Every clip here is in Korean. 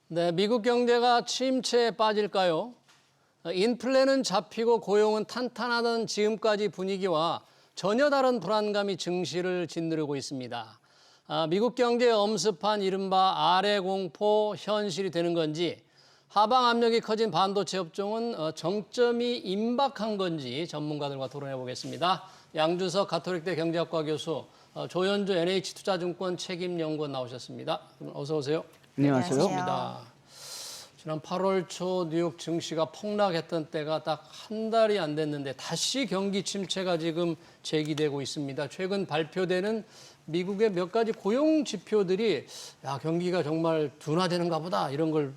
네, 미국 경제가 침체에 빠질까요? 인플레는 잡히고 고용은 탄탄하던 지금까지 분위기와 전혀 다른 불안감이 증시를 짓누르고 있습니다. 미국 경제의 엄습한 이른바 아래 공포 현실이 되는 건지, 하방 압력이 커진 반도체 업종은 정점이 임박한 건지 전문가들과 토론해 보겠습니다. 양준석 가톨릭대 경제학과 교수, 조현주 NH투자증권 책임연구원 나오셨습니다. 어서 오세요. 안녕하세요. 반갑습니다. 지난 8월 초 뉴욕 증시가 폭락했던 때가 딱 한 달이 안 됐는데 다시 경기 침체가 지금 제기되고 있습니다. 최근 발표되는 미국의 몇 가지 고용 지표들이 경기가 정말 둔화되는가 보다 이런 걸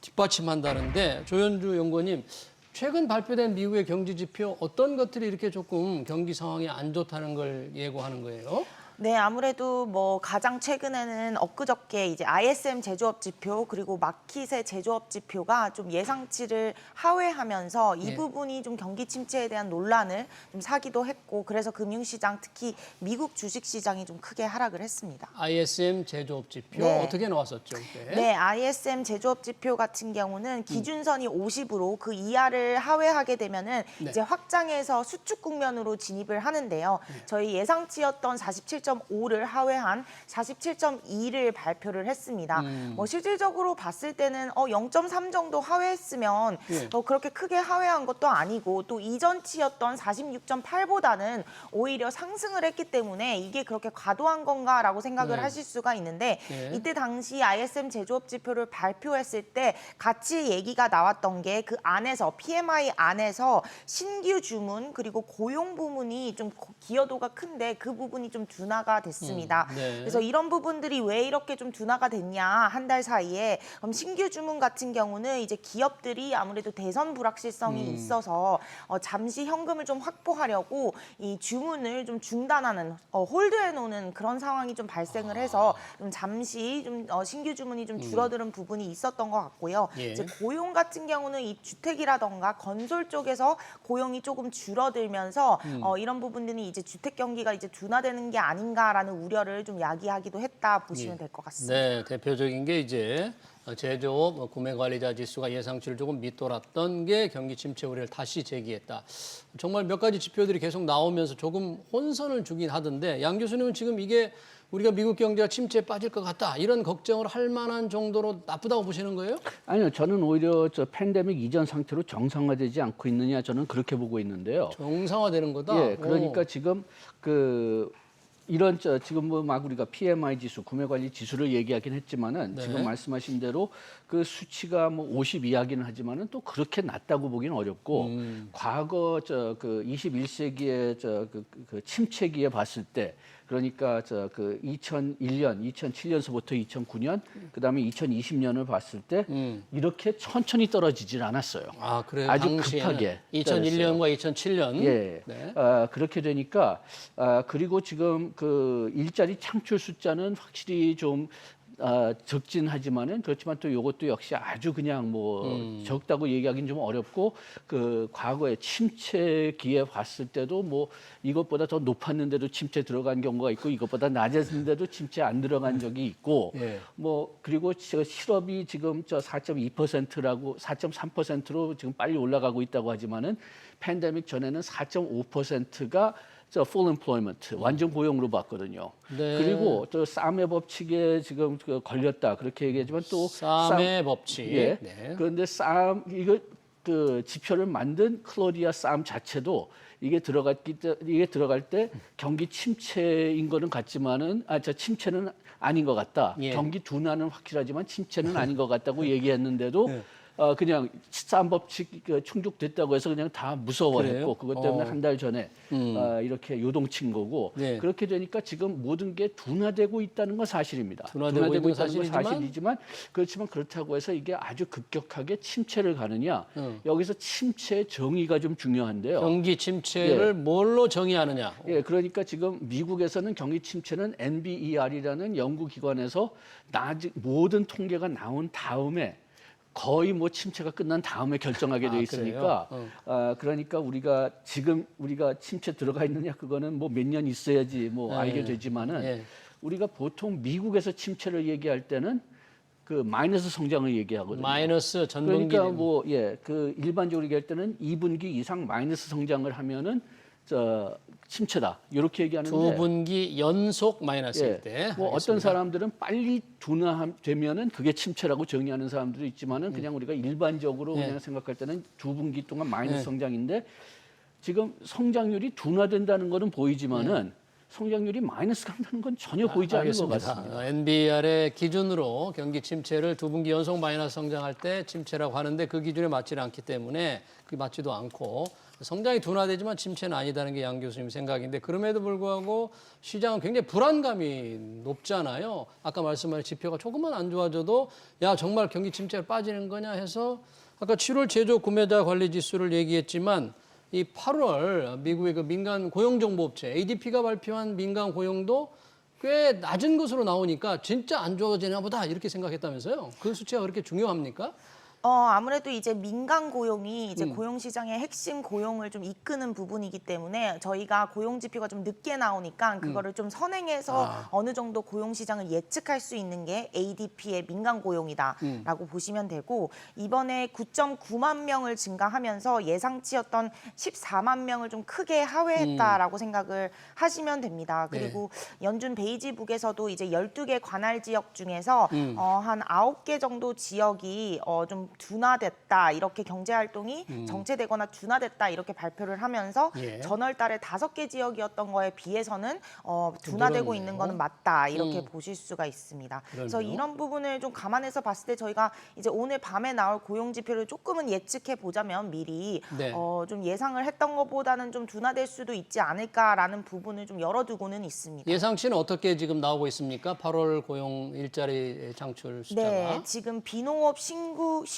뒷받침한다는데, 조현주 연구원님, 최근 발표된 미국의 경제 지표 어떤 것들이 이렇게 조금 경기 상황이 안 좋다는 걸 예고하는 거예요? 네, 아무래도 가장 최근에는 엊그저께 이제 ISM 제조업 지표 그리고 마킷의 제조업 지표가 좀 예상치를 하회하면서 이 부분이 좀 경기 침체에 대한 논란을 좀 사기도 했고, 그래서 금융시장 특히 미국 주식시장이 좀 크게 하락을 했습니다. ISM 제조업 지표 어떻게 나왔었죠? 그때? 네, ISM 제조업 지표 같은 경우는 기준선이 50으로 그 이하를 하회하게 되면은 이제 확장해서 수축 국면으로 진입을 하는데요. 저희 예상치였던 47.5를 하회한 47.2를 발표를 했습니다. 실질적으로 봤을 때는 0.3 정도 하회했으면 그렇게 크게 하회한 것도 아니고, 또 이전치였던 46.8보다는 오히려 상승을 했기 때문에 이게 그렇게 과도한 건가라고 생각을 하실 수가 있는데, 이때 당시 ISM 제조업 지표를 발표했을 때 같이 얘기가 나왔던 게 그 안에서 PMI 안에서 신규 주문 그리고 고용 부문이 좀 기여도가 큰데 그 부분이 좀 둔화가 됐습니다. 그래서 이런 부분들이 왜 이렇게 좀 둔화가 됐냐, 한 달 사이에. 그럼 신규 주문 같은 경우는 이제 기업들이 아무래도 대선 불확실성이 있어서 잠시 현금을 좀 확보하려고 이 주문을 좀 중단하는, 홀드해 놓는 그런 상황이 좀 발생을 해서 좀 잠시 좀 신규 주문이 좀 줄어드는 부분이 있었던 것 같고요. 이제 고용 같은 경우는 이 주택이라던가 건설 쪽에서 고용이 조금 줄어들면서 이런 부분들이 이제 주택 경기가 이제 둔화되는 게 아닌가라는 우려를 좀 야기하기도 했다 보시면 될 것 같습니다. 네, 대표적인 게 이제 제조업 구매 관리자 지수가 예상치를 조금 밑돌았던 게 경기 침체 우려를 다시 제기했다. 정말 몇 가지 지표들이 계속 나오면서 조금 혼선을 주긴 하던데, 양 교수님은 지금 이게 우리가 미국 경제가 침체에 빠질 것 같다, 이런 걱정을 할 만한 정도로 나쁘다고 보시는 거예요? 아니요, 저는 오히려 팬데믹 이전 상태로 정상화되지 않고 있느냐, 저는 그렇게 보고 있는데요. 정상화되는 거다? 예, 그러니까 지금 이런 지금 막 우리가 PMI 지수, 구매관리 지수를 얘기하긴 했지만은 지금 말씀하신 대로 그 수치가 50 이하기는 하지만은 또 그렇게 낮다고 보기는 어렵고, 과거 21세기의 그 침체기에 봤을 때, 그러니까 2001년, 2007년서부터 2009년, 그다음에 2020년을 봤을 때 이렇게 천천히 떨어지질 않았어요. 아, 그래요? 아주 당시에는 급하게 2001년과 2007년. 예. 네. 그렇게 되니까 그리고 지금 그 일자리 창출 숫자는 확실히 좀 적진 하지만은, 그렇지만 또 이것도 역시 아주 그냥 적다고 얘기하기는 좀 어렵고, 그 과거에 침체기에 봤을 때도 이것보다 더 높았는데도 침체 들어간 경우가 있고, 이것보다 낮았는데도 침체 안 들어간 적이 있고, 그리고 실업이 지금 4.2%라고 4.3%로 지금 빨리 올라가고 있다고 하지만은, 팬데믹 전에는 4.5%가 full employment, 완전 고용으로 봤거든요. 그리고 또 쌈의 법칙에 지금 걸렸다, 그렇게 얘기하지만 또 쌈의 법칙. 예. 그런데 이거 그 지표를 만든 클로디아 쌈 자체도 이게 들어갈 때 경기 침체인 거는 같지만은 침체는 아닌 것 같다. 경기 둔화는 확실하지만 침체는 아닌 것 같다고 얘기했는데도 그냥 쌈 법칙 충족됐다고 해서 그냥 다 무서워했고, 그것 때문에 한 달 전에 이렇게 요동친 거고, 그렇게 되니까 지금 모든 게 둔화되고 있다는 건 사실입니다. 둔화되고 있는 건 사실이지만, 그렇지만 그렇다고 해서 이게 아주 급격하게 침체를 가느냐, 여기서 침체의 정의가 좀 중요한데요. 경기 침체를 뭘로 정의하느냐. 예, 그러니까 지금 미국에서는 경기 침체는 NBER이라는 연구기관에서 모든 통계가 나온 다음에 거의 침체가 끝난 다음에 결정하게 돼 있으니까, 그러니까 우리가 침체 들어가 있느냐, 그거는 몇 년 있어야지 알게 되지만은, 우리가 보통 미국에서 침체를 얘기할 때는 그 마이너스 성장을 얘기하거든요. 마이너스 전분기. 그러니까 뭐 그 일반적으로 얘기할 때는 2분기 이상 마이너스 성장을 하면은 침체다 이렇게 얘기하는데 두 분기 연속 마이너스일 때. 뭐 어떤 사람들은 빨리 둔화되면은 그게 침체라고 정의하는 사람들도 있지만은 그냥 우리가 일반적으로 그냥 생각할 때는 두 분기 동안 마이너스 성장인데 지금 성장률이 둔화된다는 거는 보이지만은 성장률이 마이너스 간다는 건 전혀 보이지 않는 것 같습니다. NBR의 기준으로 경기 침체를 두 분기 연속 마이너스 성장할 때 침체라고 하는데 그 기준에 맞지 않기 때문에 그게 맞지도 않고 성장이 둔화되지만 침체는 아니다는 게 양 교수님 생각인데 그럼에도 불구하고 시장은 굉장히 불안감이 높잖아요. 아까 말씀하신 지표가 조금만 안 좋아져도 야 정말 경기 침체가 빠지는 거냐 해서 아까 7월 제조 구매자 관리 지수를 얘기했지만 이 8월 미국의 그 민간 고용정보업체 ADP가 발표한 민간 고용도 꽤 낮은 것으로 나오니까 진짜 안 좋아지나 보다 이렇게 생각했다면서요. 그 수치가 그렇게 중요합니까? 아무래도 이제 민간 고용이 이제 고용 시장의 핵심 고용을 좀 이끄는 부분이기 때문에 저희가 고용 지표가 좀 늦게 나오니까 그거를 좀 선행해서 어느 정도 고용 시장을 예측할 수 있는 게 ADP의 민간 고용이다라고 보시면 되고 이번에 9.9만 명을 증가하면서 예상치였던 14만 명을 좀 크게 하회했다라고 생각을 하시면 됩니다. 그리고 연준 베이지북에서도 이제 12개 관할 지역 중에서 한 9개 정도 지역이 좀 둔화됐다 이렇게 경제 활동이 정체되거나 둔화됐다 이렇게 발표를 하면서 전월 달에 5개 지역이었던 거에 비해서는 둔화되고 있는 거는 맞다 이렇게 보실 수가 있습니다. 그래서 이런 부분을 좀 감안해서 봤을 때 저희가 이제 오늘 밤에 나올 고용 지표를 조금은 예측해 보자면 미리 좀 예상을 했던 것보다는 좀 둔화될 수도 있지 않을까라는 부분을 좀 열어두고는 있습니다. 예상치는 어떻게 지금 나오고 있습니까? 8월 고용 일자리 창출 숫자가. 네, 지금 비농업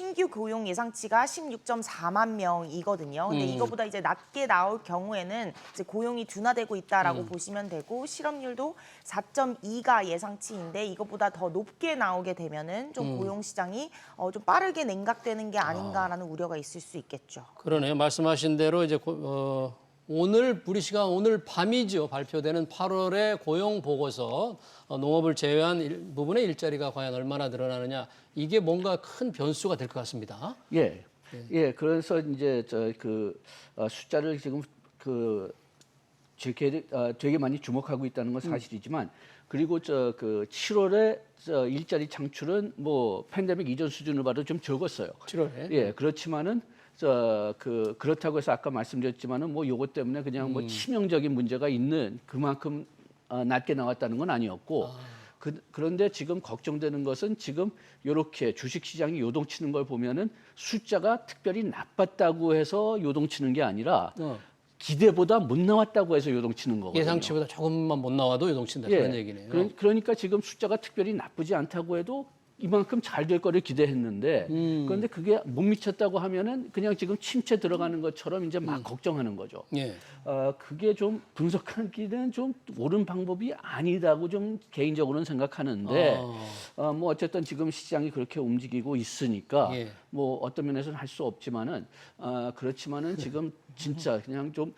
신규 고용 예상치가 16.4만 명이거든요. 근데 이거보다 이제 낮게 나올 경우에는 이제 고용이 둔화되고 있다라고 보시면 되고 실업률도 4.2가 예상치인데 이거보다 더 높게 나오게 되면은 좀 고용 시장이 좀 빠르게 냉각되는 게 아닌가라는 우려가 있을 수 있겠죠. 그러네요. 말씀하신 대로 이제 오늘 우리 시간 오늘 밤이죠. 발표되는 8월의 고용 보고서 농업을 제외한 부분의 일자리가 과연 얼마나 늘어나느냐 이게 뭔가 큰 변수가 될 것 같습니다. 그래서 이제 숫자를 지금 되게 많이 주목하고 있다는 건 사실이지만 그리고 7월에 일자리 창출은 뭐 팬데믹 이전 수준을 봐도 좀 적었어요. 7월에. 그렇지만은 그렇다고 해서 아까 말씀드렸지만은 뭐 요것 때문에 그냥 뭐 치명적인 문제가 있는 그만큼 낮게 나왔다는 건 아니었고 그런데 지금 걱정되는 것은 지금 이렇게 주식시장이 요동치는 걸 보면은 숫자가 특별히 나빴다고 해서 요동치는 게 아니라 기대보다 못 나왔다고 해서 요동치는 거거든요. 예상치보다 조금만 못 나와도 요동친다 그런 얘기네요. 그러니까 지금 숫자가 특별히 나쁘지 않다고 해도 이만큼 잘 될 거를 기대했는데 그런데 그게 못 미쳤다고 하면은 그냥 지금 침체 들어가는 것처럼 이제 막 걱정하는 거죠. 그게 좀 분석하기는 좀 옳은 방법이 아니다고 좀 개인적으로는 생각하는데 뭐 어쨌든 지금 시장이 그렇게 움직이고 있으니까 뭐 어떤 면에서는 할 수 없지만은 그렇지만은 지금 진짜 그냥 좀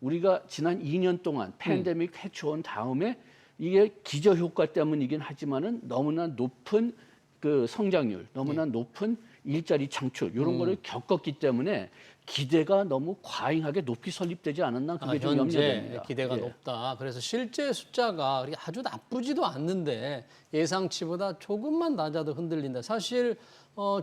우리가 지난 2년 동안 팬데믹 해쳐온 다음에 이게 기저 효과 때문이긴 하지만은 너무나 높은 그 성장률, 너무나 높은 일자리 창출 이런 거를 겪었기 때문에 기대가 너무 과잉하게 높이 설립되지 않았나 그게 좀 염려됩니다. 기대가 높다. 그래서 실제 숫자가 아주 나쁘지도 않는데 예상치보다 조금만 낮아도 흔들린다. 사실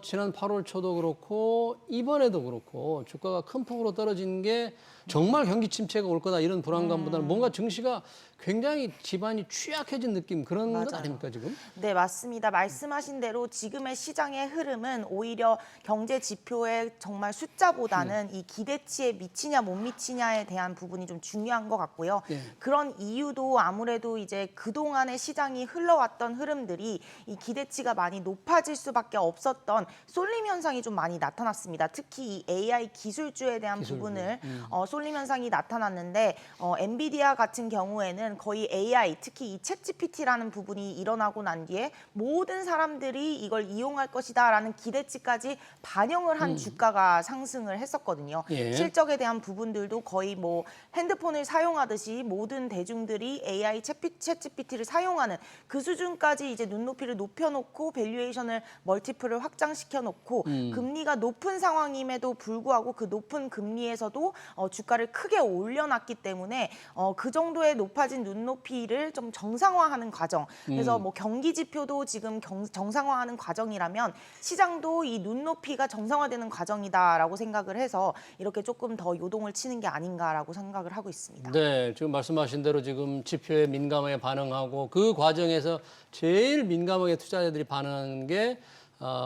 지난 8월 초도 그렇고 이번에도 그렇고 주가가 큰 폭으로 떨어진 게 정말 경기 침체가 올 거다 이런 불안감보다는 뭔가 증시가 굉장히 기반이 취약해진 느낌 그런 것 아닙니까 지금? 네, 맞습니다. 말씀하신 대로 지금의 시장의 흐름은 오히려 경제 지표의 정말 숫자보다는 이 기대치에 미치냐 못 미치냐에 대한 부분이 좀 중요한 것 같고요. 그런 이유도 아무래도 이제 그동안의 시장이 흘러왔던 흐름들이 이 기대치가 많이 높아질 수밖에 없었던 쏠림 현상이 좀 많이 나타났습니다. 특히 이 AI 기술주에 대한 부분을 쏠림 현상이 나타났는데 엔비디아 같은 경우에는 거의 AI, 특히 이 챗GPT라는 부분이 일어나고 난 뒤에 모든 사람들이 이걸 이용할 것이다라는 기대치가 기대치까지 반영을 한 주가가 상승을 했었거든요. 예. 실적에 대한 부분들도 거의 뭐 핸드폰을 사용하듯이 모든 대중들이 AI 챗GPT를 사용하는 그 수준까지 이제 눈높이를 높여놓고 밸류에이션을 멀티플을 확장시켜 놓고 금리가 높은 상황임에도 불구하고 그 높은 금리에서도 주가를 크게 올려놨기 때문에 그 정도의 높아진 눈높이를 좀 정상화하는 과정. 그래서 뭐 경기 지표도 지금 정상화하는 과정이라면 시장도 이 눈높이가 정상화되는 과정이다라고 생각을 해서 이렇게 조금 더 요동을 치는 게 아닌가라고 생각을 하고 있습니다. 네, 지금 말씀하신 대로 지금 지표에 민감하게 반응하고 그 과정에서 제일 민감하게 투자자들이 반응하는 게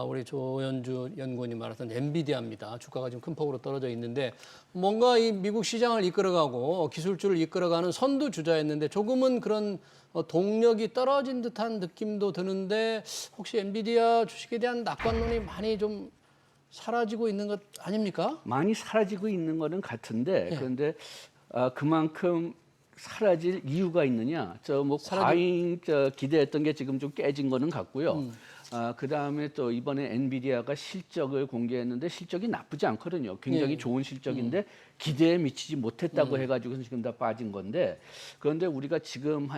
우리 조현주 연구원이 말했던 엔비디아입니다. 주가가 지금 큰 폭으로 떨어져 있는데 뭔가 이 미국 시장을 이끌어가고 기술주를 이끌어가는 선두 주자였는데 조금은 그런 동력이 떨어진 듯한 느낌도 드는데 혹시 엔비디아 주식에 대한 낙관론이 많이 좀 사라지고 있는 것 아닙니까? 많이 사라지고 있는 거는 같은데 예. 그런데 그만큼 사라질 이유가 있느냐? 뭐 과잉 기대했던 게 지금 좀 깨진 거는 같고요. 그다음에 또 이번에 엔비디아가 실적을 공개했는데 실적이 나쁘지 않거든요. 굉장히 예. 좋은 실적인데 기대에 미치지 못했다고 해가지고 지금 다 빠진 건데 그런데 우리가 지금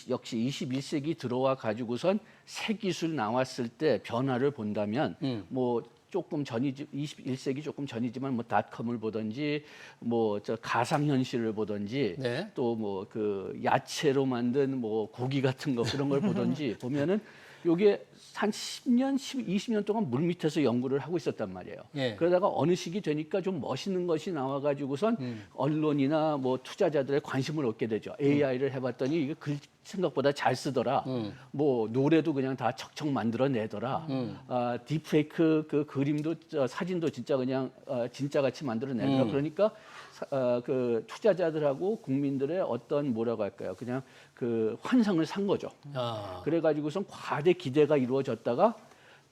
역시 21세기 들어와 가지고선 새 기술 나왔을 때 변화를 본다면 뭐 조금 전이지 21세기 조금 전이지만 뭐 닷컴을 보든지 뭐 저 가상현실을 보든지 네. 또 뭐 그 야채로 만든 뭐 고기 같은 거 그런 걸 보든지 보면은 요게 한 10년, 20년 동안 물 밑에서 연구를 하고 있었단 말이에요. 예. 그러다가 어느 시기 되니까 좀 멋있는 것이 나와가지고선 언론이나 뭐 투자자들의 관심을 얻게 되죠. AI를 해봤더니 이게 글 생각보다 잘 쓰더라. 뭐 노래도 그냥 다 척척 만들어내더라. 딥페이크 그 그림도 사진도 진짜 그냥 진짜 같이 만들어내더라. 그러니까 그 투자자들하고 국민들의 어떤 뭐라고 할까요? 그냥 그 환상을 산 거죠. 그래가지고선 과대 기대가 이루어졌다가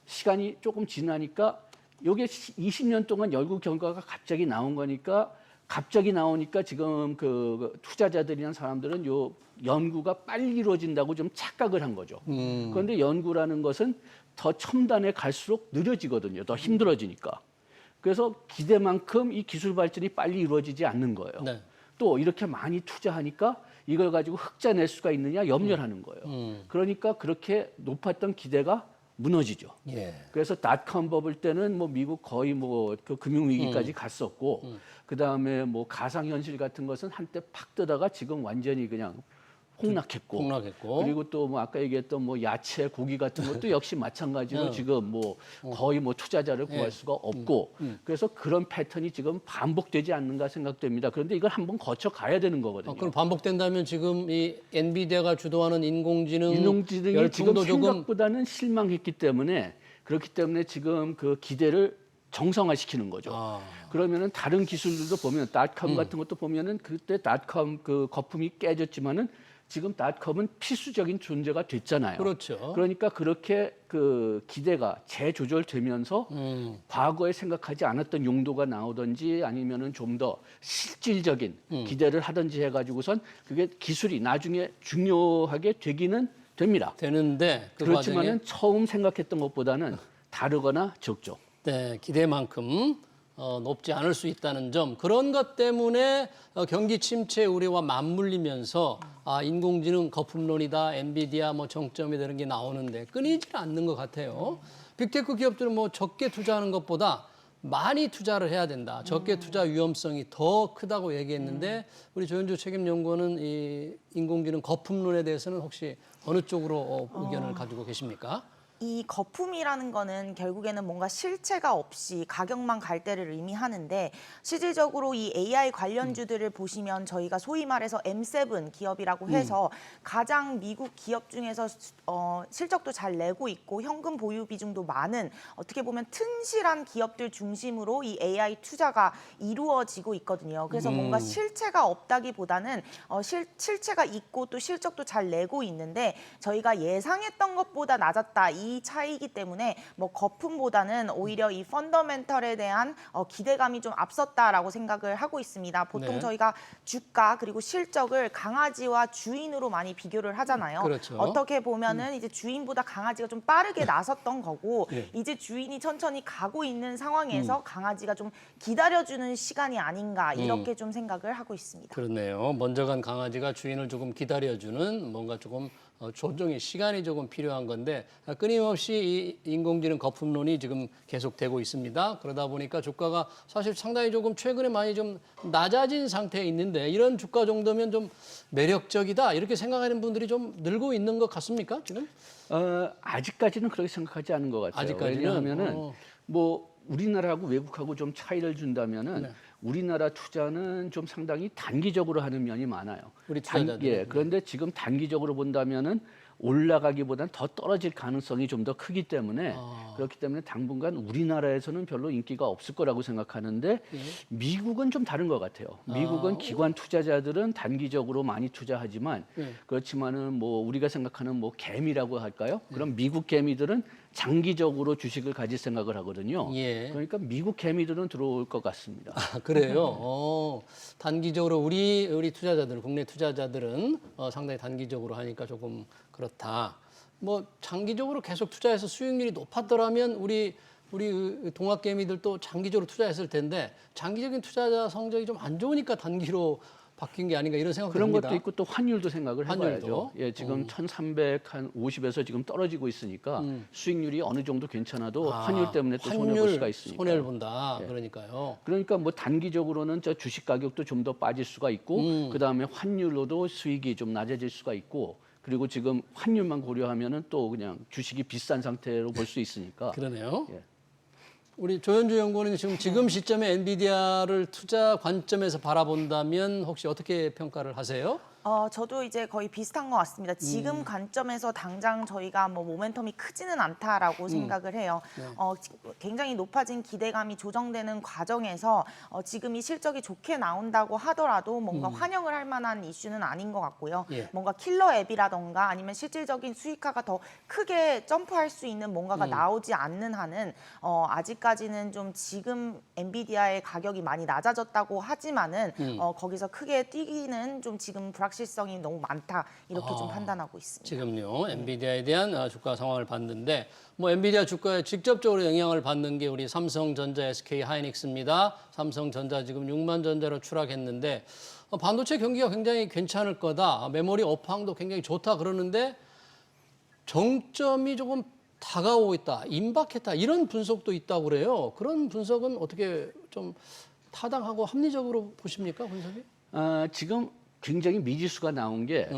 시간이 조금 지나니까 이게 20년 동안 연구 결과가 갑자기 나온 거니까 갑자기 나오니까 지금 그 투자자들이나 사람들은 요 연구가 빨리 이루어진다고 좀 착각을 한 거죠. 그런데 연구라는 것은 더 첨단에 갈수록 느려지거든요. 더 힘들어지니까. 그래서 기대만큼 이 기술 발전이 빨리 이루어지지 않는 거예요. 네. 또 이렇게 많이 투자하니까 이걸 가지고 흑자 낼 수가 있느냐 염려를 하는 거예요. 그러니까 그렇게 높았던 기대가 무너지죠. 예. 그래서 닷컴 버블 때는 뭐 미국 거의 뭐 그 금융 위기까지 갔었고 그 다음에 뭐 가상현실 같은 것은 한때 팍 뜨다가 지금 완전히 그냥 폭락했고 그리고 또 뭐 아까 얘기했던 뭐 야채, 고기 같은 것도 역시 마찬가지로 지금 뭐 거의 뭐 투자자를 구할 수가 없고 그래서 그런 패턴이 지금 반복되지 않는가 생각됩니다. 그런데 이걸 한번 거쳐 가야 되는 거거든요. 그럼 반복된다면 지금 이 엔비디아가 주도하는 인공지능이 인공지능이 지금 열풍도 조금 생각보다는 실망했기 때문에 그렇기 때문에 지금 그 기대를 정상화시키는 거죠. 그러면은 다른 기술들도 보면 닷컴 같은 것도 보면은 그때 닷컴 그 거품이 깨졌지만은 지금 닷컴은 필수적인 존재가 됐잖아요. 그렇죠. 그러니까 그렇게 그 기대가 재조절되면서 과거에 생각하지 않았던 용도가 나오든지 아니면은 좀 더 실질적인 기대를 하든지 해가지고선 그게 기술이 나중에 중요하게 되기는 됩니다. 되는데 그 그렇지만은 처음 생각했던 것보다는 다르거나 적죠. 네, 기대만큼 높지 않을 수 있다는 점 그런 것 때문에 경기 침체 우려와 맞물리면서 인공지능 거품론이다 엔비디아 뭐 정점이 되는 게 나오는데 끊이질 않는 것 같아요. 빅테크 기업들은 뭐 적게 투자하는 것보다 많이 투자를 해야 된다. 적게 투자 위험성이 더 크다고 얘기했는데 우리 조현주 책임연구원은 이 인공지능 거품론에 대해서는 혹시 어느 쪽으로 의견을 가지고 계십니까? 이 거품이라는 거는 결국에는 뭔가 실체가 없이 가격만 갈 때를 의미하는데 실질적으로 이 AI 관련주들을 보시면 저희가 소위 말해서 M7 기업이라고 해서 가장 미국 기업 중에서 실적도 잘 내고 있고 현금 보유 비중도 많은 어떻게 보면 튼실한 기업들 중심으로 이 AI 투자가 이루어지고 있거든요. 그래서 뭔가 실체가 없다기보다는 실체가 있고 또 실적도 잘 내고 있는데 저희가 예상했던 것보다 낮았다. 이 차이이기 때문에 뭐 거품보다는 오히려 이 펀더멘털에 대한 기대감이 좀 앞섰다라고 생각을 하고 있습니다. 보통 네. 저희가 주가 그리고 실적을 강아지와 주인으로 많이 비교를 하잖아요. 그렇죠. 어떻게 보면은 이제 주인보다 강아지가 좀 빠르게 나섰던 거고 네. 이제 주인이 천천히 가고 있는 상황에서 강아지가 좀 기다려주는 시간이 아닌가 이렇게 좀 생각을 하고 있습니다. 그렇네요. 먼저 간 강아지가 주인을 조금 기다려주는 뭔가 조금 조정의 시간이 조금 필요한 건데 끊임없이 이 인공지능 거품론이 지금 계속되고 있습니다. 그러다 보니까 주가가 사실 상당히 조금 최근에 많이 좀 낮아진 상태에 있는데 이런 주가 정도면 좀 매력적이다 이렇게 생각하는 분들이 좀 늘고 있는 것 같습니까 지금? 아직까지는 그렇게 생각하지 않은 것 같아요. 아직까지는? 왜냐하면은 뭐 우리나라하고 외국하고 좀 차이를 준다면은 네. 우리나라 투자는 좀 상당히 단기적으로 하는 면이 많아요. 우리 투자자들. 예, 그런데 지금 단기적으로 본다면은 올라가기보다는 더 떨어질 가능성이 좀 더 크기 때문에 그렇기 때문에 당분간 우리나라에서는 별로 인기가 없을 거라고 생각하는데 미국은 좀 다른 것 같아요. 미국은 기관 투자자들은 단기적으로 많이 투자하지만 그렇지만은 뭐 우리가 생각하는 뭐 개미라고 할까요? 그럼 미국 개미들은 장기적으로 주식을 가질 생각을 하거든요. 예. 그러니까 미국 개미들은 들어올 것 같습니다. 아, 그래요. 단기적으로 우리 투자자들, 국내 투자자들은 상당히 단기적으로 하니까 조금 그렇다. 뭐 장기적으로 계속 투자해서 수익률이 높았더라면 우리 동학개미들도 장기적으로 투자했을 텐데 장기적인 투자자 성적이 좀 안 좋으니까 단기로 바뀐 게 아닌가 이런 생각이 그런 듭니다. 것도 있고 또 환율도 생각을 해봐야죠. 환율도? 예, 지금 1,350에서 지금 떨어지고 있으니까 수익률이 어느 정도 괜찮아도 환율 때문에 또 손해 볼 수가 있으니까. 손해를 본다. 그러니까요. 그러니까 뭐 단기적으로는 저 주식 가격도 좀 더 빠질 수가 있고 그다음에 환율로도 수익이 좀 낮아질 수가 있고 그리고 지금 환율만 고려하면은 또 그냥 주식이 비싼 상태로 볼 수 있으니까. 그러네요. 예. 우리 조현주 연구원은 지금 시점에 엔비디아를 투자 관점에서 바라본다면 혹시 어떻게 평가를 하세요? 저도 이제 거의 비슷한 것 같습니다. 지금 관점에서 당장 저희가 뭐 모멘텀이 크지는 않다라고 생각을 해요. 굉장히 높아진 기대감이 조정되는 과정에서 지금 이 실적이 좋게 나온다고 하더라도 뭔가 환영을 할 만한 이슈는 아닌 것 같고요. 예. 뭔가 킬러 앱이라던가 아니면 실질적인 수익화가 더 크게 점프할 수 있는 뭔가가 나오지 않는 한은 아직까지는 좀 지금 엔비디아의 가격이 많이 낮아졌다고 하지만은 거기서 크게 뛰기는 좀 지금 불확실성이 너무 많다 이렇게 좀 판단하고 있습니다. 지금요 엔비디아에 대한 주가 상황을 봤는데 뭐 엔비디아 주가에 직접적으로 영향을 받는 게 우리 삼성전자, SK 하이닉스입니다. 삼성전자 지금 6만 전자로 추락했는데 반도체 경기가 굉장히 괜찮을 거다. 메모리 업황도 굉장히 좋다 그러는데 정점이 조금 다가오고 있다, 임박했다 이런 분석도 있다고 그래요. 그런 분석은 어떻게 좀 타당하고 합리적으로 보십니까, 분석이? 지금 굉장히 미지수가 나온 게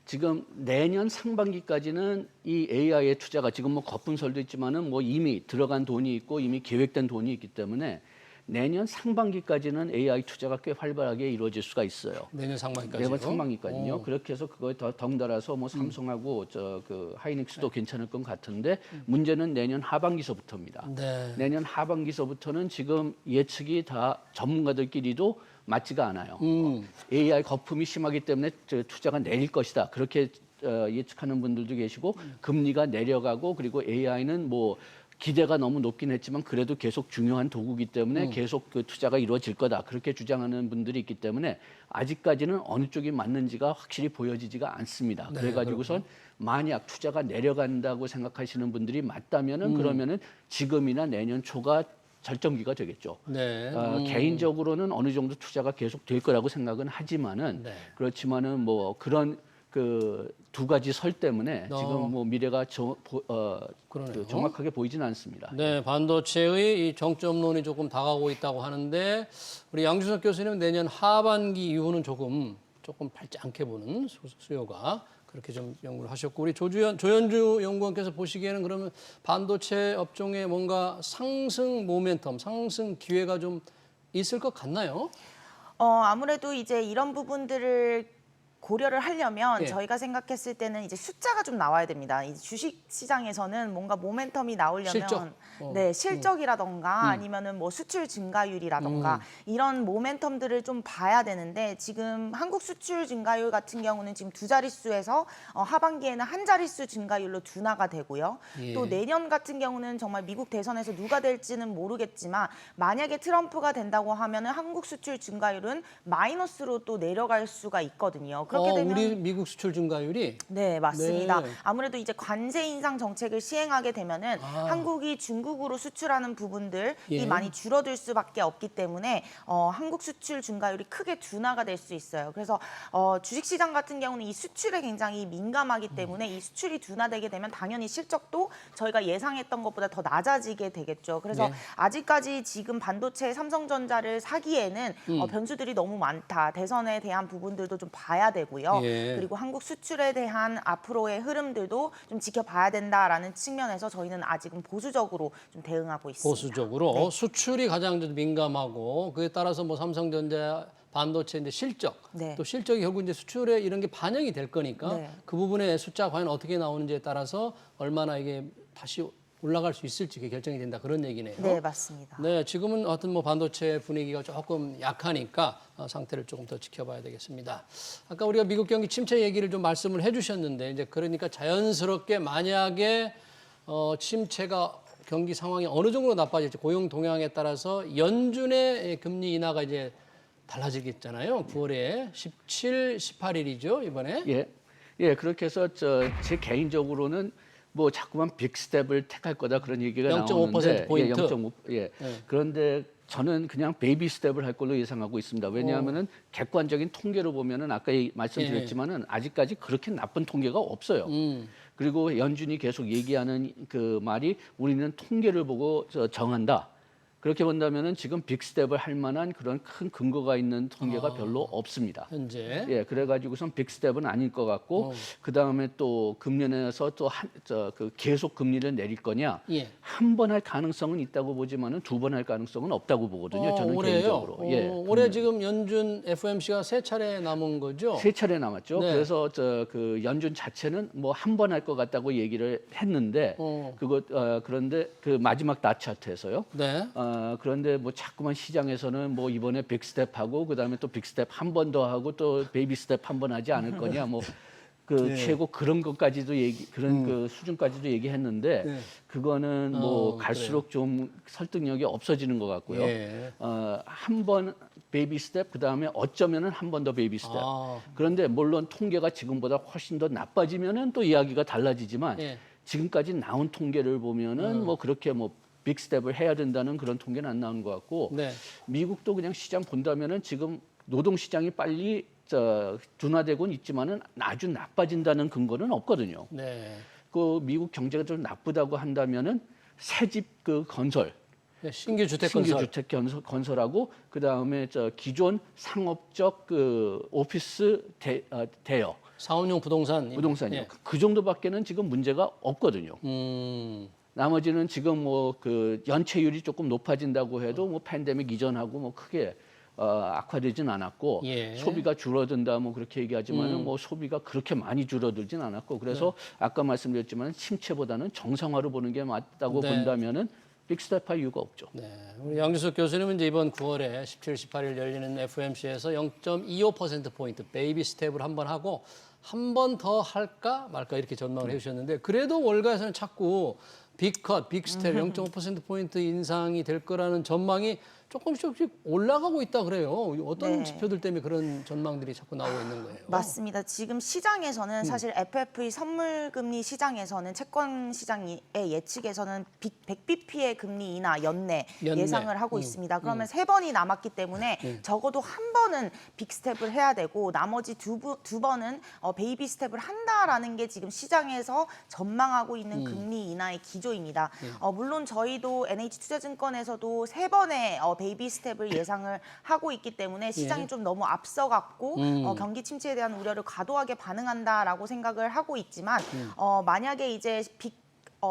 지금 내년 상반기까지는 이 AI의 투자가 지금 뭐 거품설도 있지만은 뭐 이미 들어간 돈이 있고 이미 계획된 돈이 있기 때문에 내년 상반기까지는 AI 투자가 꽤 활발하게 이루어질 수가 있어요. 내년 상반기까지요? 내년 상반기까지요. 그렇게 해서 그거에 더 덩달아서 뭐 삼성하고 그 하이닉스도 괜찮을 것 같은데 문제는 내년 하반기서부터입니다. 네. 내년 하반기서부터는 지금 예측이 다 전문가들끼리도 맞지가 않아요. AI 거품이 심하기 때문에 투자가 내릴 것이다. 그렇게 예측하는 분들도 계시고 금리가 내려가고 그리고 AI는 뭐 기대가 너무 높긴 했지만 그래도 계속 중요한 도구이기 때문에 계속 그 투자가 이루어질 거다. 그렇게 주장하는 분들이 있기 때문에 아직까지는 어느 쪽이 맞는지가 확실히 보여지지가 않습니다. 네, 그래가지고선 만약 투자가 내려간다고 생각하시는 분들이 맞다면은 그러면은 지금이나 내년 초가 절정기가 되겠죠. 네. 개인적으로는 어느 정도 투자가 계속 될 거라고 생각은 하지만은 네. 그렇지만은 뭐 그런 그 두 가지 설 때문에 지금 뭐 미래가 그 정확하게 보이지는 않습니다. 네, 반도체의 이 정점론이 조금 다가오고 있다고 하는데 우리 양준석 교수님은 내년 하반기 이후는 조금 밝지 않게 보는 수요가 그렇게 좀 연구를 하셨고 우리 조현주 연구원께서 보시기에는 그러면 반도체 업종에 뭔가 상승 모멘텀, 상승 기회가 좀 있을 것 같나요? 아무래도 이제 이런 부분들을 고려를 하려면 예. 저희가 생각했을 때는 이제 숫자가 좀 나와야 됩니다. 이 주식 시장에서는 뭔가 모멘텀이 나오려면 실적? 네, 실적이라던가 아니면은 뭐 수출 증가율이라던가 이런 모멘텀들을 좀 봐야 되는데 지금 한국 수출 증가율 같은 경우는 지금 두 자릿수에서 하반기에는 한 자릿수 증가율로 둔화가 되고요. 예. 또 내년 같은 경우는 정말 미국 대선에서 누가 될지는 모르겠지만 만약에 트럼프가 된다고 하면은 한국 수출 증가율은 마이너스로 또 내려갈 수가 있거든요. 그렇게 되면 우리 미국 수출 증가율이 네, 맞습니다. 네. 아무래도 이제 관세 인상 정책을 시행하게 되면은 한국이 중국으로 수출하는 부분들이 예. 많이 줄어들 수밖에 없기 때문에 한국 수출 증가율이 크게 둔화가 될 수 있어요. 그래서 주식시장 같은 경우는 이 수출에 굉장히 민감하기 때문에 이 수출이 둔화되게 되면 당연히 실적도 저희가 예상했던 것보다 더 낮아지게 되겠죠. 그래서 네. 아직까지 지금 반도체 삼성전자를 사기에는 변수들이 너무 많다. 대선에 대한 부분들도 좀 봐야 되고요. 예. 그리고 한국 수출에 대한 앞으로의 흐름들도 좀 지켜봐야 된다라는 측면에서 저희는 아직은 보수적으로 좀 대응하고 있습니다. 보수적으로 네. 수출이 가장 좀 민감하고 그에 따라서 뭐 삼성전자 반도체 이제 실적 네. 또 실적이 결국 이제 수출에 이런 게 반영이 될 거니까 네. 그 부분의 숫자 과연 어떻게 나오는지에 따라서 얼마나 이게 다시 올라갈 수 있을지 그게 결정이 된다 그런 얘기네요. 네, 맞습니다. 네, 지금은 어떤 뭐 반도체 분위기가 조금 약하니까 상태를 조금 더 지켜봐야 되겠습니다. 아까 우리가 미국 경기 침체 얘기를 좀 말씀을 해주셨는데 이제 그러니까 자연스럽게 만약에 침체가 경기 상황이 어느 정도로 나빠질지 고용 동향에 따라서 연준의 금리 인하가 이제 달라지겠잖아요. 9월에 17, 18일이죠 이번에. 예, 그렇게 해서 제 개인적으로는 뭐 자꾸만 빅스텝을 택할 거다 그런 얘기가 0.5% 나오는데 포인트. 0.5 네. 그런데 저는 그냥 베이비 스텝을 할 걸로 예상하고 있습니다. 왜냐하면은 객관적인 통계로 보면은 아까 말씀드렸지만은 아직까지 그렇게 나쁜 통계가 없어요. 그리고 연준이 계속 얘기하는 그 말이 우리는 통계를 보고 정한다. 그렇게 본다면은 지금 빅스텝을 할 만한 그런 큰 근거가 있는 통계가 별로 없습니다. 현재. 예, 그래가지고선 빅스텝은 아닐 것 같고 그 다음에 또 금년에서 또 그 계속 금리를 내릴 거냐 예. 한 번 할 가능성은 있다고 보지만은 두 번 할 가능성은 없다고 보거든요. 저는 올해요? 개인적으로. 예, 올해 지금 연준 FOMC가 3차례 남은 거죠? 3차례 남았죠. 네. 그래서 그 연준 자체는 뭐 한 번 할 것 같다고 얘기를 했는데 그런데 그 마지막 다차트에서요. 네. 그런데 뭐 자꾸만 시장에서는 뭐 이번에 빅스텝 하고 그다음에 또 빅스텝 한 번 더 하고 또 베이비 스텝 한 번 하지 않을 거냐 뭐 그 최고 그런 것까지도 그런 그 수준까지도 얘기했는데 네. 그거는 뭐 갈수록 좀 설득력이 없어지는 것 같고요. 예. 한 번 베이비 스텝 그다음에 어쩌면은 한 번 더 베이비 스텝. 아. 그런데 물론 통계가 지금보다 훨씬 더 나빠지면은 또 이야기가 달라지지만 예. 지금까지 나온 통계를 보면은 뭐 그렇게 뭐 빅스텝을 해야 된다는 그런 통계는 안 나오는 것 같고 네. 미국도 그냥 시장 본다면은 지금 노동 시장이 빨리 둔화되고는 있지만은 아주 나빠진다는 근거는 없거든요. 네. 그 미국 경제가 좀 나쁘다고 한다면은 새집 그 건설, 네, 신규 주택 신규 건설. 주택 건설하고 그 다음에 기존 상업적 그 오피스 대여 사원용 부동산이요. 예. 그 정도밖에는 지금 문제가 없거든요. 나머지는 지금 뭐 그 연체율이 조금 높아진다고 해도 뭐 팬데믹 이전하고 뭐 크게 악화되진 않았고 예. 소비가 줄어든다 뭐 그렇게 얘기하지만은 뭐 소비가 그렇게 많이 줄어들진 않았고 그래서 아까 말씀드렸지만 침체보다는 정상화로 보는 게 맞다고 네. 본다면은 빅스텝할 이유가 없죠. 네. 우리 양규석 교수님은 이제 이번 9월에 17, 18일 열리는 FOMC에서 0.25%포인트 베이비 스텝을 한번 하고 한 번 더 할까 말까 이렇게 전망을 해주셨는데 그래도 월가에서는 자꾸 빅컷, 빅스텝 0.5%포인트 인상이 될 거라는 전망이 조금씩 올라가고 있다 그래요. 어떤 네. 지표들 때문에 그런 전망들이 자꾸 나오고 있는 거예요? 맞습니다. 지금 시장에서는 사실 FF의 선물금리 시장에서는 채권 시장의 예측에서는 100bp의 금리 인하 연내 예상을 하고 있습니다. 그러면 3번이 남았기 때문에 적어도 한 번은 빅스텝을 해야 되고 나머지 두 번은 베이비 스텝을 한다라는 게 지금 시장에서 전망하고 있는 금리 인하의 기조입니다. 물론 저희도 NH투자증권에서도 3번의 베이비 스텝을 예상을 하고 있기 때문에 시장이 좀 너무 앞서갔고 경기 침체에 대한 우려를 과도하게 반응한다라고 생각을 하고 있지만 만약에 이제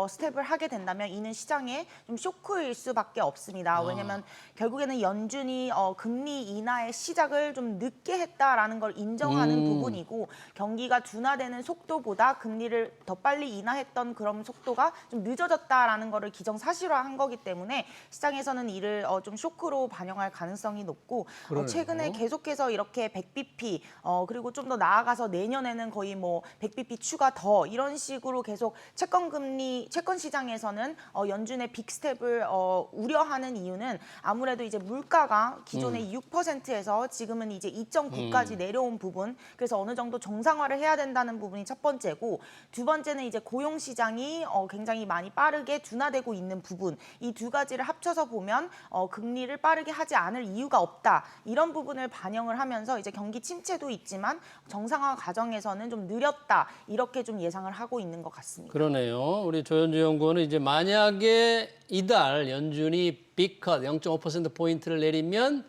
스텝을 하게 된다면 이는 시장에 좀 쇼크일 수밖에 없습니다. 왜냐하면 결국에는 연준이 금리 인하의 시작을 좀 늦게 했다라는 걸 인정하는 부분이고 경기가 둔화되는 속도보다 금리를 더 빨리 인하했던 그런 속도가 좀 늦어졌다라는 거를 기정사실화한 거기 때문에 시장에서는 이를 좀 쇼크로 반영할 가능성이 높고 최근에 계속해서 이렇게 100bp 그리고 좀 더 나아가서 내년에는 거의 뭐 100bp 추가 더 이런 식으로 계속 채권 시장에서는 연준의 빅스텝을 우려하는 이유는 아무래도 이제 물가가 기존의 6%에서 지금은 이제 2.9까지 내려온 부분, 그래서 어느 정도 정상화를 해야 된다는 부분이 첫 번째고, 두 번째는 이제 고용 시장이 굉장히 많이 빠르게 둔화되고 있는 부분, 이 두 가지를 합쳐서 보면 금리를 빠르게 하지 않을 이유가 없다, 이런 부분을 반영을 하면서 이제 경기 침체도 있지만 정상화 과정에서는 좀 느렸다, 이렇게 좀 예상을 하고 있는 것 같습니다. 그러네요. 우리 조현주 연구원은 이제 만약에 이달 연준이 빅컷 0.5%포인트를 내리면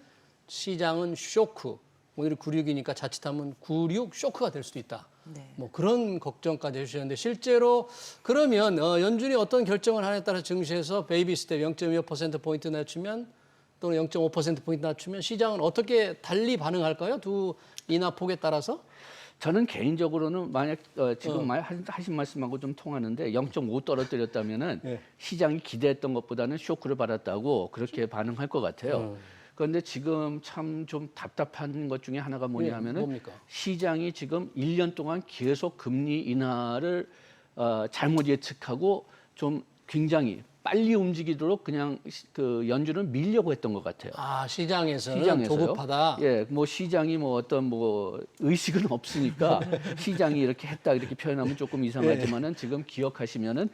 시장은 쇼크, 오늘 96이니까 자칫하면 96 쇼크가 될 수도 있다. 네. 뭐 그런 걱정까지 해주셨는데 실제로 그러면 연준이 어떤 결정을 하느냐에 따라 증시에서 베이비 스텝 0.25%포인트 낮추면 또는 0.5%포인트 낮추면 시장은 어떻게 달리 반응할까요? 두 인하 폭에 따라서? 저는 개인적으로는 만약 지금 하신 말씀하고 좀 통하는데 0.5 떨어뜨렸다면은 시장이 기대했던 것보다는 쇼크를 받았다고 그렇게 반응할 것 같아요. 그런데 지금 참 좀 답답한 것 중에 하나가 뭐냐 하면은 뭡니까? 시장이 지금 1년 동안 계속 금리 인하를 잘못 예측하고 좀 굉장히 빨리 움직이도록 그냥 그 연준은 밀려고 했던 것 같아요. 아, 시장에서는 시장에서요? 조급하다. 예, 뭐 시장이 뭐 어떤 뭐 의식은 없으니까 시장이 이렇게 했다 이렇게 표현하면 조금 이상하지만은 지금 기억하시면은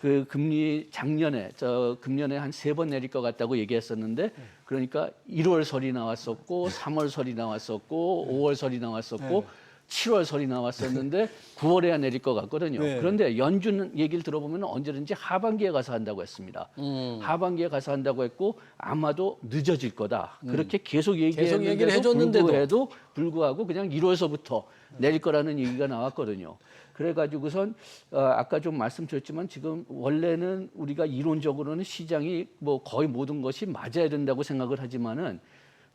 그 금리 작년에 금년에 한 3번 내릴 것 같다고 얘기했었는데 그러니까 1월설이 나왔었고 3월설이 나왔었고 5월설이 나왔었고 7월설이 나왔었는데 9월에야 내릴 것 같거든요. 그런데 연준 얘기를 들어보면 언제든지 하반기에 가서 한다고 했습니다. 하반기에 가서 한다고 했고 아마도 늦어질 거다. 그렇게 계속 얘기를 해줬는데도 불구하고 그냥 1월서부터 내릴 거라는 얘기가 나왔거든요. 그래가지고선 아까 좀 말씀드렸지만 지금 원래는 우리가 이론적으로는 시장이 뭐 거의 모든 것이 맞아야 된다고 생각을 하지만은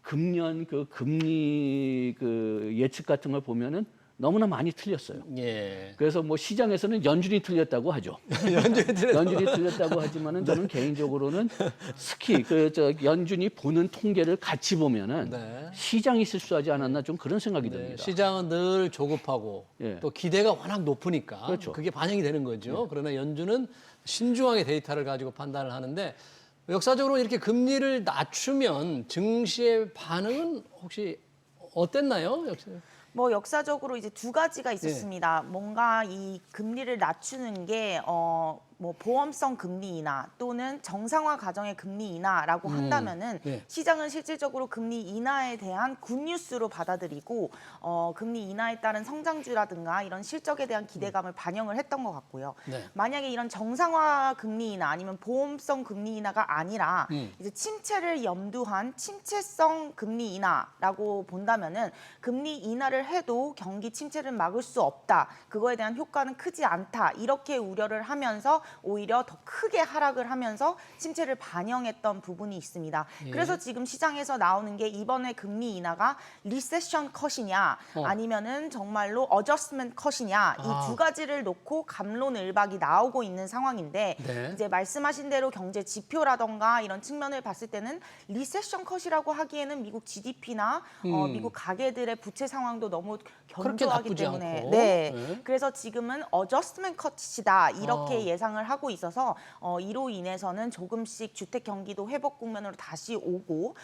금년 그 금리 그 예측 같은 걸 보면은 너무나 많이 틀렸어요. 예. 그래서 뭐 시장에서는 연준이 틀렸다고 하죠. 연준이 틀렸다고 하지만은 저는 개인적으로는 특히 연준이 보는 통계를 같이 보면은 시장이 실수하지 않았나 좀 그런 생각이 듭니다. 시장은 늘 조급하고 또 기대가 워낙 높으니까 그렇죠. 그게 반영이 되는 거죠. 그러나 연준은 신중하게 데이터를 가지고 판단을 하는데 역사적으로 이렇게 금리를 낮추면 증시의 반응은 혹시 어땠나요? 역시. 뭐 역사적으로 이제 두 가지가 있었습니다. 뭔가 이 금리를 낮추는 게 뭐 보험성 금리 인하 또는 정상화 과정의 금리 인하라고 한다면은 시장은 실질적으로 금리 인하에 대한 굿뉴스로 받아들이고 금리 인하에 따른 성장주라든가 이런 실적에 대한 기대감을 반영을 했던 것 같고요. 만약에 이런 정상화 금리 인하 아니면 보험성 금리 인하가 아니라 이제 침체를 염두한 침체성 금리 인하라고 본다면은 금리 인하를 해도 경기 침체를 막을 수 없다. 그거에 대한 효과는 크지 않다. 이렇게 우려를 하면서 오히려 더 크게 하락을 하면서 침체를 반영했던 부분이 있습니다. 그래서 지금 시장에서 나오는 게 이번에 금리 인하가 리세션 컷이냐 아니면은 정말로 어저스트먼트 컷이냐 이 두 가지를 놓고 갑론을박이 나오고 있는 상황인데 이제 말씀하신 대로 경제 지표라던가 이런 측면을 봤을 때는 리세션 컷이라고 하기에는 미국 GDP나 미국 가계들의 부채 상황도 너무 견조하기 때문에 그래서 지금은 어저스트먼트 컷이다 이렇게 예상을 하고 있어서 이로 인해서는 조금씩 주택 경기도 회복 국면으로 다시 오고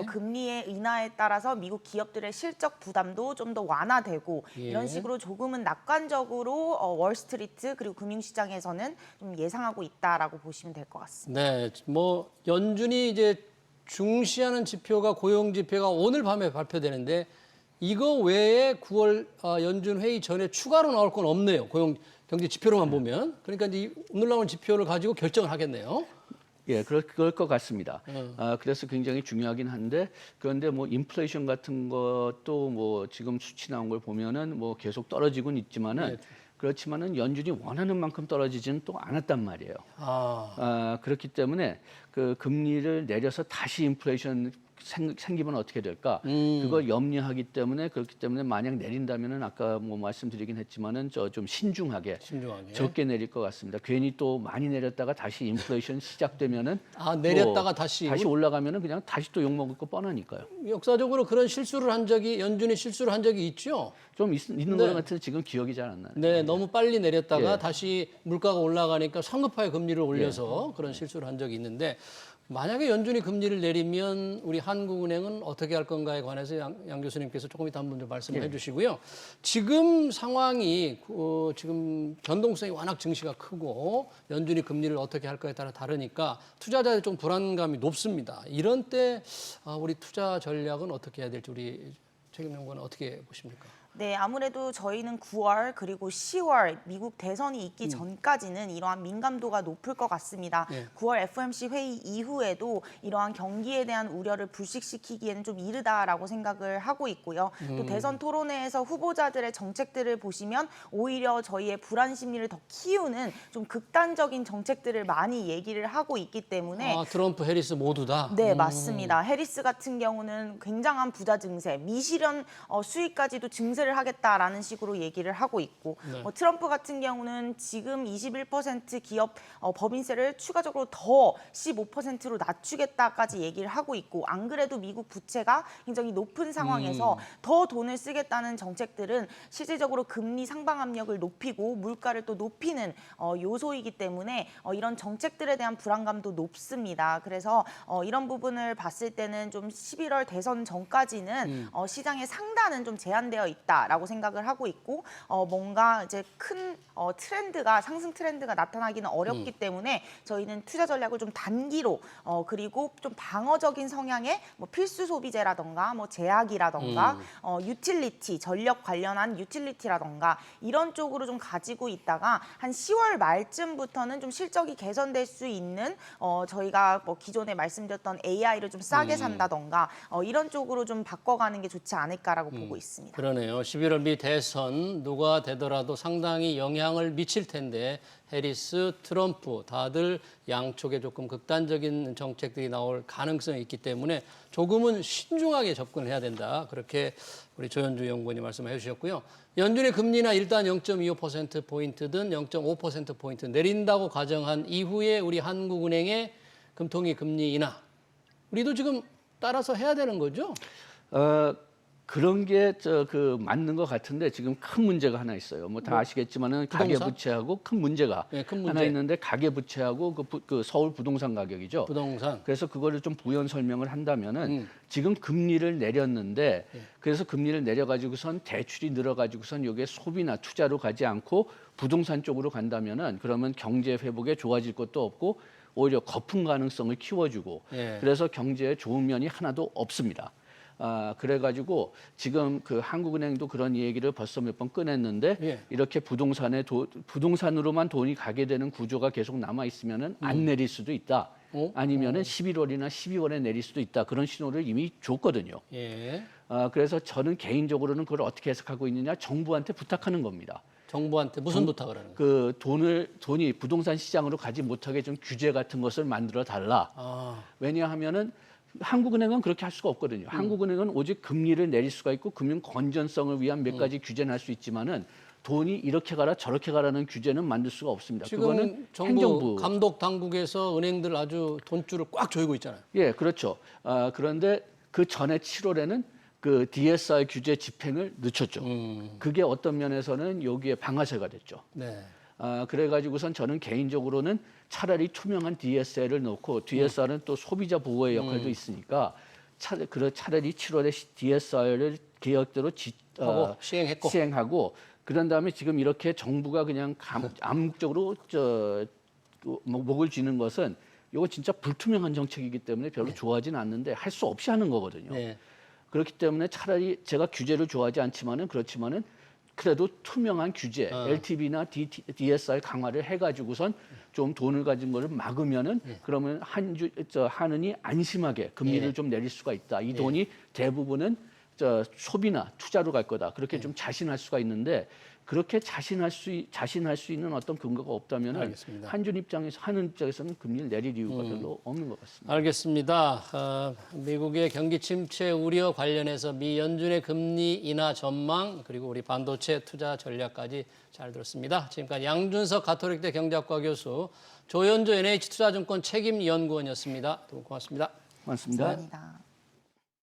금리의 인하에 따라서 미국 기업들의 실적 부담도 좀 더 완화되고 이런 식으로 조금은 낙관적으로 월스트리트 그리고 금융시장에서는 좀 예상하고 있다라고 보시면 될 것 같습니다. 네, 뭐 연준이 이제 중시하는 지표가 고용 지표가 오늘 밤에 발표되는데 이거 외에 9월 연준 회의 전에 추가로 나올 건 없네요. 고용 경제 지표로만 보면. 그러니까 이제 오늘 나온 지표를 가지고 결정을 하겠네요. 예, 그럴 것 같습니다. 그래서 굉장히 중요하긴 한데 그런데 뭐 인플레이션 같은 것도 뭐 지금 수치 나온 걸 보면은 뭐 계속 떨어지고는 있지만은 그렇지만은 연준이 원하는 만큼 떨어지지는 또 않았단 말이에요. 그렇기 때문에 그 금리를 내려서 다시 인플레이션 생기면 어떻게 될까? 그걸 염려하기 때문에 그렇기 때문에 만약 내린다면은 아까 뭐 말씀드리긴 했지만은 저 좀 신중하게 적게 내릴 것 같습니다. 괜히 또 많이 내렸다가 다시 인플레이션 시작되면은 내렸다가 뭐 다시 올라가면은 그냥 다시 또 욕 먹을 거 뻔하니까요. 역사적으로 그런 실수를 한 적이 연준이 실수를 한 적이 있죠. 좀 있는 것 같은데 지금 기억이 잘 안 나요. 네, 너무 빨리 내렸다가 예. 다시 물가가 올라가니까 성급하게 금리를 올려서 그런 실수를 한 적이 있는데 만약에 연준이 금리를 내리면 우리 한국은행은 어떻게 할 건가에 관해서 양 교수님께서 조금 이따 한번 좀 말씀을 해주시고요. 지금 상황이 지금 변동성이 워낙 증시가 크고 연준이 금리를 어떻게 할까에 따라 다르니까 투자자의 좀 불안감이 높습니다. 이런 때 우리 투자 전략은 어떻게 해야 될지 우리 최경영관은 어떻게 보십니까? 네, 아무래도 저희는 9월 그리고 10월 미국 대선이 있기 전까지는 이러한 민감도가 높을 것 같습니다. 9월 FOMC 회의 이후에도 이러한 경기에 대한 우려를 불식시키기에는 좀 이르다라고 생각을 하고 있고요. 또 대선 토론회에서 후보자들의 정책들을 보시면 오히려 저희의 불안 심리를 더 키우는 좀 극단적인 정책들을 많이 얘기를 하고 있기 때문에 트럼프, 해리스 모두 다? 네, 맞습니다. 해리스 같은 경우는 굉장한 부자 증세, 미실현 수익까지도 증세를 하겠다라는 식으로 얘기를 하고 있고 트럼프 같은 경우는 지금 21% 기업 법인세를 추가적으로 더 15%로 낮추겠다까지 얘기를 하고 있고 안 그래도 미국 부채가 굉장히 높은 상황에서 더 돈을 쓰겠다는 정책들은 실질적으로 금리 상방 압력을 높이고 물가를 또 높이는 요소이기 때문에 이런 정책들에 대한 불안감도 높습니다. 그래서 이런 부분을 봤을 때는 좀 11월 대선 전까지는 시장의 상단은 좀 제한되어 있다라고 생각을 하고 있고 뭔가 이제 큰 트렌드가 상승 트렌드가 나타나기는 어렵기 때문에 저희는 투자 전략을 좀 단기로 그리고 좀 방어적인 성향의 뭐 필수 소비재라던가 뭐 제약이라던가 유틸리티 전력 관련한 유틸리티라던가 이런 쪽으로 좀 가지고 있다가 한 10월 말쯤부터는 좀 실적이 개선될 수 있는 저희가 뭐 기존에 말씀드렸던 AI를 좀 싸게 산다던가 이런 쪽으로 좀 바꿔가는 게 좋지 않을까라고 보고 있습니다. 그러네요. 11월 미 대선 누가 되더라도 상당히 영향을 미칠 텐데 해리스, 트럼프 다들 양쪽에 조금 극단적인 정책들이 나올 가능성이 있기 때문에 조금은 신중하게 접근해야 된다. 그렇게 우리 조현주 연구원이 말씀해 주셨고요. 연준의 금리나 일단 0.25%포인트든 0.5%포인트 내린다고 가정한 이후에 우리 한국은행의 금통위 금리 인하 우리도 지금 따라서 해야 되는 거죠? 그런 게 맞는 것 같은데 지금 큰 문제가 하나 있어요. 뭐 다 아시겠지만은 가계 부채하고 큰 문제가 큰 문제. 하나 있는데 가계 부채하고 그 서울 부동산 가격이죠. 부동산. 그래서 그거를 좀 부연 설명을 한다면은 지금 금리를 내렸는데 그래서 금리를 내려가지고선 대출이 늘어가지고선 이게 소비나 투자로 가지 않고 부동산 쪽으로 간다면은 그러면 경제 회복에 좋아질 것도 없고 오히려 거품 가능성을 키워주고 그래서 경제에 좋은 면이 하나도 없습니다. 그래가지고 지금 그 한국은행도 그런 얘기를 벌써 몇 번 꺼냈는데 이렇게 부동산으로만 돈이 가게 되는 구조가 계속 남아 있으면은 안 내릴 수도 있다. 아니면은 11월이나 12월에 내릴 수도 있다. 그런 신호를 이미 줬거든요. 그래서 저는 개인적으로는 그걸 어떻게 해석하고 있느냐, 정부한테 부탁하는 겁니다. 정부한테 무슨 부탁을 하는 거예요? 그 돈이 부동산 시장으로 가지 못하게 좀 규제 같은 것을 만들어 달라. 왜냐하면은 한국은행은 그렇게 할 수가 없거든요. 한국은행은 오직 금리를 내릴 수가 있고 금융 건전성을 위한 몇 가지 규제는 할 수 있지만은 돈이 이렇게 가라 저렇게 가라는 규제는 만들 수가 없습니다. 지금 정부 행정부 감독 당국에서 은행들 아주 돈줄을 꽉 조이고 있잖아요. 예, 그렇죠. 그런데 그 전에 7월에는 그 DSR 규제 집행을 늦췄죠. 그게 어떤 면에서는 여기에 방아쇠가 됐죠. 그래가지고선 저는 개인적으로는 차라리 투명한 DSR을 놓고 DSR은 또 소비자 보호의 역할도 있으니까 차라리 7월에 DSR을 계획대로 시행하고 그런 다음에 지금 이렇게 정부가 그냥 암묵적으로 목을 쥐는 것은 이거 진짜 불투명한 정책이기 때문에 별로 좋아하지는 않는데 할 수 없이 하는 거거든요. 그렇기 때문에 차라리 제가 규제를 좋아하지 않지만은 그렇지만은 그래도 투명한 규제, LTV나 DSR 강화를 해가지고선 좀 돈을 가진 거를 막으면은 그러면 한은이 안심하게 금리를 좀 내릴 수가 있다. 이 돈이 대부분은 소비나 투자로 갈 거다. 그렇게 좀 자신할 수가 있는데 그렇게 자신할 수 있는 어떤 근거가 없다면 알겠습니다. 하는 입장에서는 금리를 내릴 이유가 별로 없는 것 같습니다. 알겠습니다. 미국의 경기 침체 우려 관련해서 미 연준의 금리 인하 전망 그리고 우리 반도체 투자 전략까지 잘 들었습니다. 지금까지 양준석 가톨릭대 경제학과 교수, 조현조 NH투자증권 책임연구원이었습니다. 두 분 고맙습니다. 고맙습니다. 감사합니다.